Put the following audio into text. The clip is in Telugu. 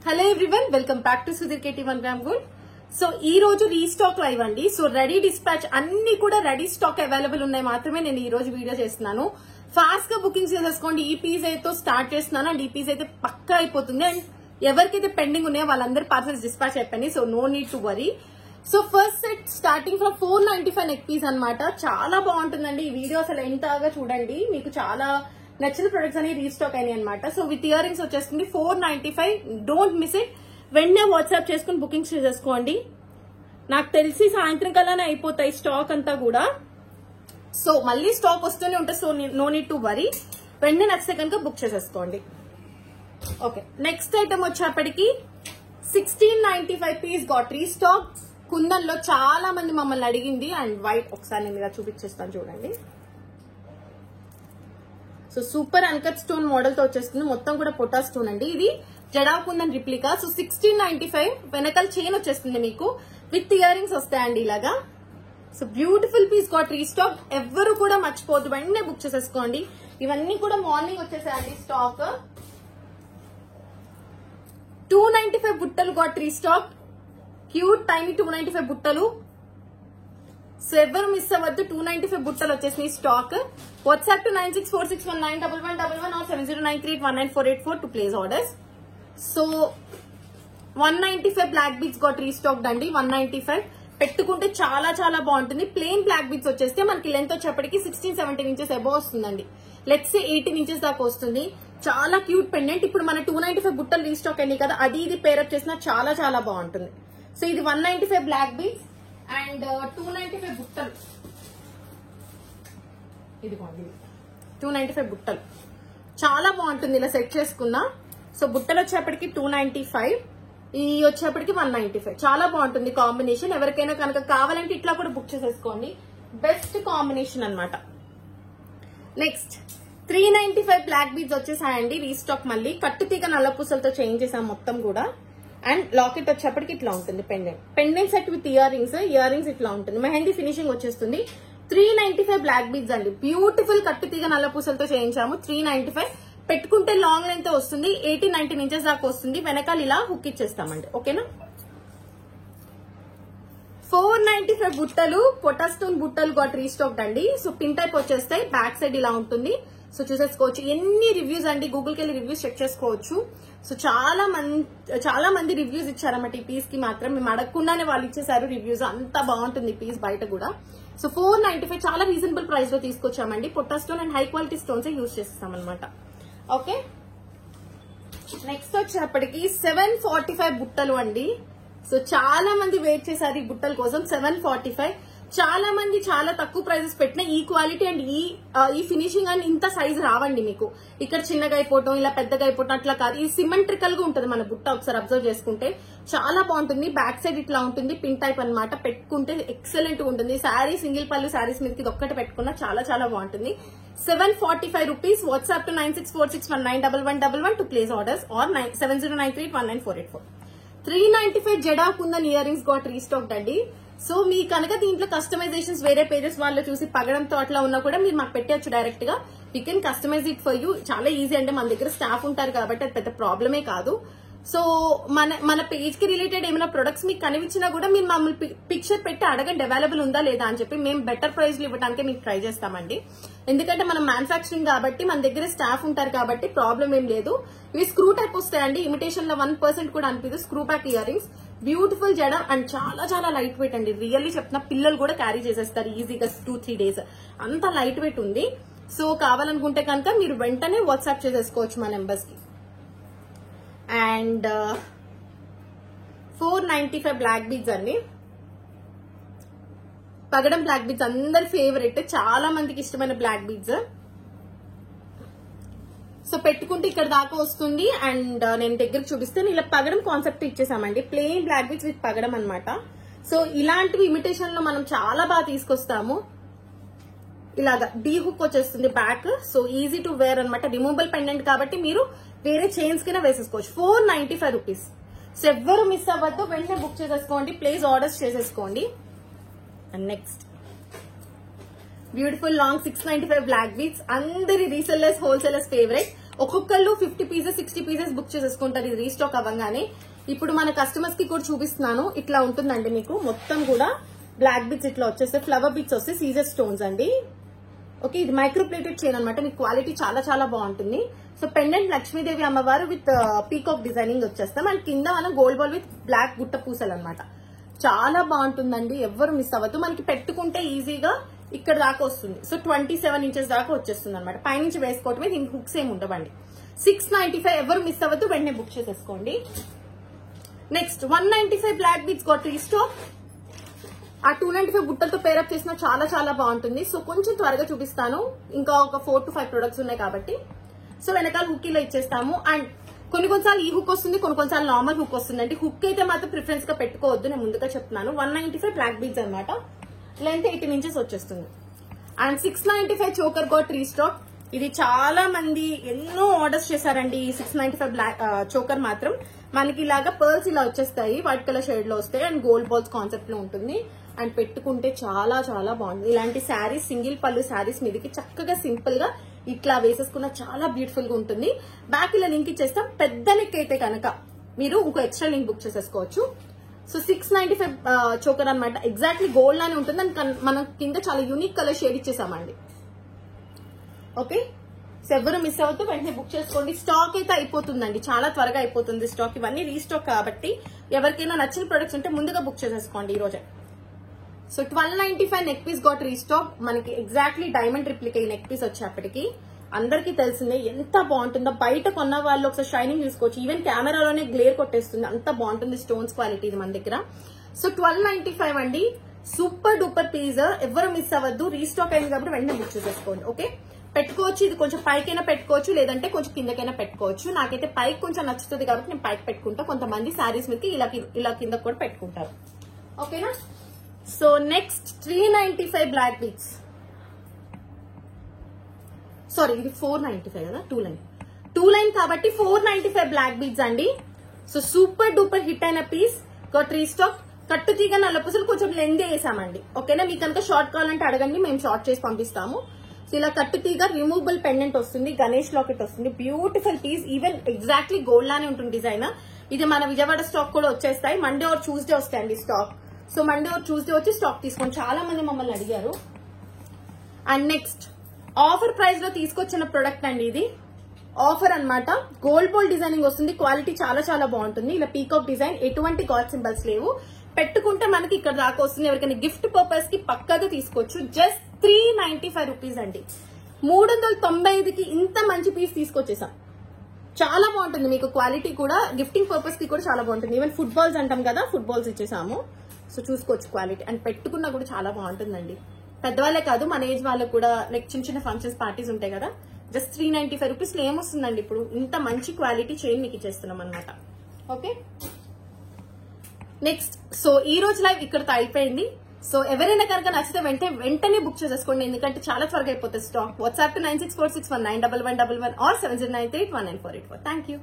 Hello everyone, welcome back to Sudheer KT 1 gram gold. So ఈ రోజు రీస్టాక్ లైవ్ అండి. సో రెడీ డిస్పాచ్ అన్ని కూడా రెడీ స్టాక్ అవైలబుల్ ఉన్నాయి మాత్రమే నేను ఈ రోజు వీడియో చేస్తున్నాను. ఫాస్ట్ గా బుకింగ్ చేసేసుకోండి. ఈ పీస్ అయితే స్టార్ట్ చేస్తున్నాను అండ్ ఈ పీస్ అయితే పక్కా అయిపోతుంది. అండ్ ఎవరికైతే పెండింగ్ ఉన్నాయో వాళ్ళందరూ పార్సల్స్ డిస్పాచ్ అయిపోయింది. So no need to worry. So first set starting from 495 neck piece అనమాట. చాలా బాగుంటుందండి. ఈ వీడియో అసలు ఎంతగా చూడండి, మీకు చాలా నచ్చిన ప్రొడక్ట్స్ అనేవి రీస్టాక్ అయినాయి అనమాట. సో విత్ ఇయర్ రింగ్స్ వచ్చేస్తుంది 495. Don't miss it. వెంటనే వాట్సాప్ చేసుకుని బుకింగ్స్ చేసేసుకోండి. నాకు తెలిసి సాయంత్రం కల్లానే అయిపోతాయి స్టాక్ అంతా కూడా. సో మళ్ళీ స్టాక్ వస్తూనే ఉంటుంది. So no need to worry. వెంటనే నచ్చితే కనుక బుక్ చేసేసుకోండి. ఓకే, నెక్స్ట్ ఐటమ్ వచ్చేప్పటికి 1695 పీస్ గాట్ రీస్టాక్. కుందన్ లో చాలా మంది మమ్మల్ని అడిగింది. అండ్ వైట్ ఒకసారి నేను ఇలా చూపించేస్తాను చూడండి. So super uncut stone model తో వచ్చేస్తుంది. మొత్తం కూడా పొటా స్టోన్ అండి. ఇది జడా కుందన్ రిప్లికా. సో 1695 వెనకాల చైన్ వచ్చేస్తుంది మీకు. విత్ ఇయర్ రింగ్స్ వస్తాయండి ఇలాగా. So beautiful piece got restock. ఎవరు కూడా మర్చిపోద్దు, వెంటనే బుక్ చేసేసుకోండి. ఇవన్నీ కూడా మార్నింగ్ వచ్చేసాయండి స్టాక్. 295 బుట్టలు గాట్ రీస్టాక్. క్యూట్ టైనీ 295 బుట్టలు. సో ఎవరు మిస్ అవ్వద్దు. 295 బుట్టలు వచ్చేసినాయి stock. WhatsApp to 9646191111 or 7093819484 to place orders. So 195 black beats got restocked అండి. 195 పెట్టుకుంటే చాలా చాలా బాగుంటుంది. ప్లెయిన్ బ్లాక్ బీట్స్ వచ్చేస్తే మనకి లెంత్ వచ్చేప్పటికి 16-17 ఇంచెస్ అబోవ్ వస్తుందండి. లెట్స్ సే 18 ఇంచెస్ దాకా వస్తుంది. చాలా క్యూట్ పెండెంట్. ఇప్పుడు మన 295 బుట్టలు రీస్టాక్ అయినాయి కదా, అది ఇది పేరప్ చేసినా చాలా చాలా బాగుంటుంది. సో ఇది 195 బ్లాక్ బీట్స్ అండ్ 295 బుట్టలు. ఇదిగోండి 295 బుట్టలు చాలా బాగుంటుంది ఇలా సెట్ చేసుకున్నా. సో బుట్టలు వచ్చేప్పటికి 295, ఈ వచ్చేప్పటికి 195. చాలా బాగుంటుంది కాంబినేషన్. ఎవరికైనా కనుక కావాలంటే ఇట్లా కూడా బుక్ చేసేసుకోండి. బెస్ట్ కాంబినేషన్ అనమాట. నెక్స్ట్ 395 బ్లాక్ బీడ్స్ వచ్చేసాయండి రీస్టాక్. మళ్ళీ కట్టుతీగ నల్ల పూసలతో చేంజ్ చేసాం మొత్తం కూడా. అండ్ లాకెట్ వచ్చేప్పటికి ఇట్లా ఉంటుంది. Pendant set with ear rings ఇట్లా ఉంటుంది. మెహందీ ఫినిషింగ్ వచ్చేస్తుంది. 395 బ్లాక్ బీడ్స్ అండి. బ్యూటిఫుల్ కట్టుతీగ నల్ల పూసలతో చేయించాము. 395 పెట్టుకుంటే లాంగ్ లెంత్ వస్తుంది. 18-19 ఇంచెస్ దాకా వస్తుంది. వెనకాల ఇలా హుక్ ఇచ్చేస్తామండి. ఓకేనా. 495 బుట్టలు పొటాస్టోన్ బుట్టలు గాట్ రీస్టాక్డ్ అండి. సో పిన్ టైప్ వచ్చేస్తాయి. బ్యాక్ సైడ్ ఇలా ఉంటుంది. సో చూసేసుకోవచ్చు. ఎన్ని రివ్యూస్ అండి, గూగుల్కి వెళ్ళి రివ్యూస్ చెక్ చేసుకోవచ్చు. సో చాలా మంది రివ్యూస్ ఇచ్చారన్నమాట ఈ పీస్ కి మాత్రం. మేము అడగకుండానే వాళ్ళు ఇచ్చేసారు రివ్యూస్. అంత బాగుంటుంది పీస్ బయట కూడా. సో 495 చాలా రీజనబుల్ ప్రైస్ లో తీసుకొచ్చామండి. పొట్టా stone and high quality stones use చేస్తాం అనమాట. ఓకే, నెక్స్ట్ వచ్చేప్పటికి 745 బుట్టలు అండి. సో చాలా మంది వెయిట్ చేశారు ఈ బుట్టల కోసం. 745 చాలా మంది చాలా తక్కువ ప్రైజెస్ పెట్టిన ఈ క్వాలిటీ అండ్ ఈ ఫినిషింగ్ అండ్ ఇంత సైజ్ రావండి మీకు. ఇక్కడ చిన్నగా అయిపోవటం, ఇలా పెద్దగా అయిపోవటం అట్లా కాదు. ఇది సిమెట్రికల్ గా ఉంటుంది మన బుట్ట. ఒకసారి అబ్జర్వ్ చేసుకుంటే చాలా బాగుంటుంది. బ్యాక్ సైడ్ ఇట్లా ఉంటుంది. పిన్ టైప్ అనమాట. పెట్టుకుంటే ఎక్సలెంట్ గా ఉంటుంది. శారీ సింగిల్ పళ్ళు శారీస్ మీదకి ఇది ఒక్కటి పెట్టుకున్నా చాలా చాలా బాగుంటుంది. 745 rupees. WhatsApp to 9646191111 to place orders or 7093819484. 395 జడా kundan earrings got restocked అండి. సో మీ కనుక దీంట్లో కస్టమైజేషన్స్ వేరే పేజెస్ వాళ్ళు చూసి పగడంతో అట్లా ఉన్నా కూడా మీరు మాకు పెట్టచ్చు డైరెక్ట్ గా. We can customise it for you. చాలా ఈజీ అంటే మన దగ్గర స్టాఫ్ ఉంటారు కాబట్టి అది పెద్ద ప్రాబ్లమే కాదు. సో మన పేజ్ కి రిలేటెడ్ ఏమైనా ప్రొడక్ట్స్ మీకు కనిపించినా కూడా మీరు మమ్మల్ని పిక్చర్ పెట్టి అడగండి అవైలబుల్ ఉందా లేదా అని చెప్పి. మేము బెటర్ ప్రైస్ లో ఇవ్వడానికి మీకు ట్రై చేస్తామండి. ఎందుకంటే మనం మ్యానుఫాక్చరింగ్ కాబట్టి మన దగ్గర స్టాఫ్ ఉంటారు కాబట్టి ప్రాబ్లం ఏం లేదు. ఇవి స్క్రూ టైప్ వస్తాయండి. ఇమిటేషన్ లో 1% కూడా అనిపిస్తుంది. Screw back ear rings. Beautiful జడ అండ్ చాలా చాలా లైట్ వెయిట్ అండి. రియల్లీ చెప్తున్నా, పిల్లలు కూడా క్యారీ చేసేస్తారు ఈజీగా 2-3 days. అంత లైట్ వెయిట్ ఉంది. సో కావాలనుకుంటే కనుక మీరు వెంటనే వాట్సాప్ చేసేసుకోవచ్చు మా నెంబర్స్ కి. అండ్ 495 బ్లాక్ బీడ్స్ అండి. పగడం బ్లాక్ బీడ్స్ అందరి ఫేవరెట్. చాలా మందికి ఇష్టమైన బ్లాక్ బీడ్స్. సో పెట్టుకుంటే ఇక్కడ దాకా వస్తుంది. అండ్ నేను దగ్గర చూపిస్తే ఇలా పగడం కాన్సెప్ట్ ఇచ్చేసామండి. ప్లెయిన్ బ్లాక్ బీడ్స్ విత్ పగడం అనమాట. సో ఇలాంటివి ఇమిటేషన్ లో మనం చాలా బాగా తీసుకొస్తాము. ఇలాగా డీ హుక్ వచ్చేస్తుంది back. So easy to wear అనమాట. రిమూవబుల్ పెండెంట్ కాబట్టి మీరు వేరే చైన్స్ కింద వేసేసుకోవచ్చు. 495 రూపీస్. సో ఎవ్వరు మిస్ అవ్వద్దు. వెంటనే బుక్ చేసేసుకోండి. ప్లేస్ ఆర్డర్స్ చేసేసుకోండి. And next beautiful long 695 black beads. అందరి రీసెల్లర్స్ హోల్సేలర్స్ ఫేవరెట్. ఒక్కొక్కళ్ళు 50 పీసెస్ 60 పీసెస్ బుక్ చేసేసుకుంటారు ఇది రీస్టాక్ అవ్వగానే. ఇప్పుడు మన కస్టమర్స్ కి కూడా చూపిస్తున్నాను. ఇట్లా ఉంటుందండి మీకు మొత్తం కూడా బ్లాక్ బీట్స్ ఇట్లా వచ్చేస్తే ఫ్లవర్ బీట్స్ వస్తే సీజర్ స్టోన్స్ అండి. ఓకే, ఇది మైక్రో ప్లేటెడ్ చైన్ అనమాట. మీకు క్వాలిటీ చాలా చాలా బాగుంటుంది. సో పెండెంట్ లక్ష్మీదేవి అమ్మవారు విత్ పీకాక్ డిజైనింగ్ వచ్చేస్తాం అండ్ కింద మనం గోల్డ్ బాల్ విత్ బ్లాక్ గుట్ట పూసలు అనమాట. చాలా బాగుంటుందండి, ఎవ్వరు మిస్ అవ్వద్దు. మనకి పెట్టుకుంటే ఈజీగా ఇక్కడ దాకా వస్తుంది. సో 27 ఇంచెస్ దాకా వచ్చేస్తుంది అనమాట. పైనుంచి వేసుకోవటమే, దీనికి హుక్స్ ఏమి ఉండవండి. 695 ఎవరు మిస్ అవ్వద్దు, వెంటనే బుక్ చేసేసుకోండి. Next 195 black beats got restock. ఆ 295 బుట్టలతో పేరప్ చేసిన చాలా చాలా బాగుంటుంది. సో కొంచెం త్వరగా చూపిస్తాను, ఇంకా ఒక 4 to 5 ప్రొడక్ట్స్ ఉన్నాయి కాబట్టి. సో వెనకాల హుక్కీలో ఇచ్చేస్తాము. అండ్ కొన్నిసార్లు ఈ హుక్ వస్తుంది, కొన్నిసార్లు నార్మల్ హుక్ వస్తుందండి. హుక్ అయితే మాత్రం ప్రిఫరెన్స్ గా పెట్టుకోవద్దు, నేను ముందుగా చెప్తున్నాను. 195 బ్లాక్ బీడ్స్ అనమాట. లెంత్ 18 ఇంచెస్ వచ్చేస్తుంది. And 695 choker got restock. ఇది చాలా మంది ఎన్నో ఆర్డర్స్ చేశారండి. 695 బ్లాక్ చోకర్ మాత్రం మనకి ఇలాగా పర్ల్స్ ఇలా వచ్చేస్తాయి, వైట్ కలర్ షేడ్ లో వస్తాయి అండ్ గోల్డ్ బాల్స్ కాన్సెప్ట్ లో ఉంటుంది. అండ్ పెట్టుకుంటే చాలా చాలా బాగుంటుంది. ఇలాంటి శారీస్ సింగిల్ పళ్ళు శారీస్ మీదకి చక్కగా సింపుల్ గా ఇట్లా వేసేసుకున్న చాలా బ్యూటిఫుల్ గా ఉంటుంది. బ్యాక్ ఇలా లింక్ ఇచ్చేస్తాం. పెద్ద నెక్ అయితే కనుక మీరు ఇంకో ఎక్స్ట్రా లింక్ బుక్ చేసేసుకోవచ్చు. సో 695 చోకర్ అనమాట. ఎగ్జాక్ట్లీ గోల్డ్ లానే ఉంటుంది. అండ్ మనం కింద చాలా యూనిక్ కలర్ షేడ్ ఇచ్చేసామండి. ఓకే, సో ఎవరు మిస్ అవుతూ వెంటనే బుక్ చేసుకోండి. స్టాక్ అయితే అయిపోతుందండి, చాలా త్వరగా అయిపోతుంది స్టాక్. ఇవన్నీ రీస్టాక్ కాబట్టి ఎవరికైనా నచ్చిన ప్రొడక్ట్స్ ఉంటే ముందుగా బుక్ చేసేసుకోండి ఈ రోజే. So 1295 neck piece got restock. మనకి ఎగ్జాక్ట్లీ డైమండ్ రిప్లికా ఈ నెక్ పీస్ వచ్చేప్పటికి అందరికీ తెలిసిందే ఎంత బాగుంటుందో. బయట కొన్న వాళ్ళు ఒకసారి షైనింగ్ చూసుకోవచ్చు, ఈవెన్ కెమెరాలోనే గ్లేర్ కొట్టేస్తుంది, అంత బాగుంటుంది స్టోన్స్ క్వాలిటీ ఇది మన దగ్గర. సో 1295 అండి, సూపర్ డూపర్ పీస్. ఎవరు మిస్ అవ్వద్దు, రీస్టాక్ అయింది కాబట్టి వెంటనే బుక్ చేసేసుకోండి. ఓకే, పెట్టుకోవచ్చు, ఇది కొంచెం పైకైనా పెట్టుకోవచ్చు, లేదంటే కొంచెం కిందకైనా పెట్టుకోవచ్చు. నాకైతే పైకి కొంచెం నచ్చుతుంది కాబట్టి నేను పైకి పెట్టుకుంటా. కొంతమంది శారీస్ మీద ఇలా కింద కూడా పెట్టుకుంటారు. ఓకేనా. So next 395 black beats. Sorry, ఇది 495 కదా, 2 లైన్ కాబట్టి 495 బ్లాక్ బీట్స్ అండి. సో సూపర్ డూపర్ హిట్ అయిన పీస్ గోట్ రీస్టాక్. కట్టు తీగ నల్లపూసలు కొంచెం లెంత్ వేసామండి. ఓకేనా, మీకు కనుక షార్ట్ కావాలంటే అడగండి, మేము షార్ట్ చేసి పంపిస్తాము. సో ఇలా కట్టు తీగ రిమూవబుల్ పెండెంట్ వస్తుంది, గణేష్ లాకెట్ వస్తుంది. Beautiful piece, even exactly gold లానే ఉంటుంది డిజైన్. ఇది మన విజయవాడ స్టాక్ కూడా వచ్చేస్తాయి. మండే ఆర్ ట్యూస్డే వస్తాయండి stock. So Monday or Tuesday వచ్చి స్టాక్ తీసుకోండి, చాలా మంది మమ్మల్ని అడిగారు. అండ్ నెక్స్ట్ ఆఫర్ ప్రైస్ లో తీసుకొచ్చిన ప్రొడక్ట్ అండి, ఇది ఆఫర్ అన్నమాట. గోల్డ్ బాల్ డిజైనింగ్ వస్తుంది, క్వాలిటీ చాలా చాలా బాగుంటుంది. ఇలా పీకాక్ డిజైన్, ఎటువంటి గాడ్ సింబల్స్ లేవు. పెట్టుకుంటే మనకి ఇక్కడ దాకా వస్తుంది. ఎవరికైనా గిఫ్ట్ పర్పస్ కి పక్కగా తీసుకోవచ్చు. జస్ట్ 395 రూపీస్ అండి. 395కి ఇంత మంచి పీస్ తీసుకొచ్చేసాం. చాలా బాగుంటుంది, మీకు క్వాలిటీ కూడా గిఫ్టింగ్ పర్పస్ కి కూడా చాలా బాగుంటుంది. ఈవెన్ ఫుట్బాల్స్ అంటాం కదా, ఫుట్బాల్స్ ఇచ్చేసాము. సో చూసుకోవచ్చు క్వాలిటీ. అండ్ పెట్టుకున్నా కూడా చాలా బాగుంటుందండి. పెద్దవాళ్ళే కాదు, మన ఏజ్ వాళ్ళకు కూడా, లైక్ చిన్న చిన్న ఫంక్షన్స్ పార్టీస్ ఉంటాయి కదా. జస్ట్ 395 రూపీస్ లో ఏమొస్తుందండి, ఇప్పుడు ఇంత మంచి క్వాలిటీ చైన్ మీకు ఇచ్చేస్తున్నాం అనమాట. Okay, next. సో ఈ రోజు లైవ్ ఇక్కడతో అయిపోయింది. సో ఎవరైనా కనుక నచ్చితే వెంటనే బుక్ చేసేసుకోండి, ఎందుకంటే చాలా త్వరగా అయిపోతుంది stock. WhatsApp 9646191111 or 7093194884. Thank you.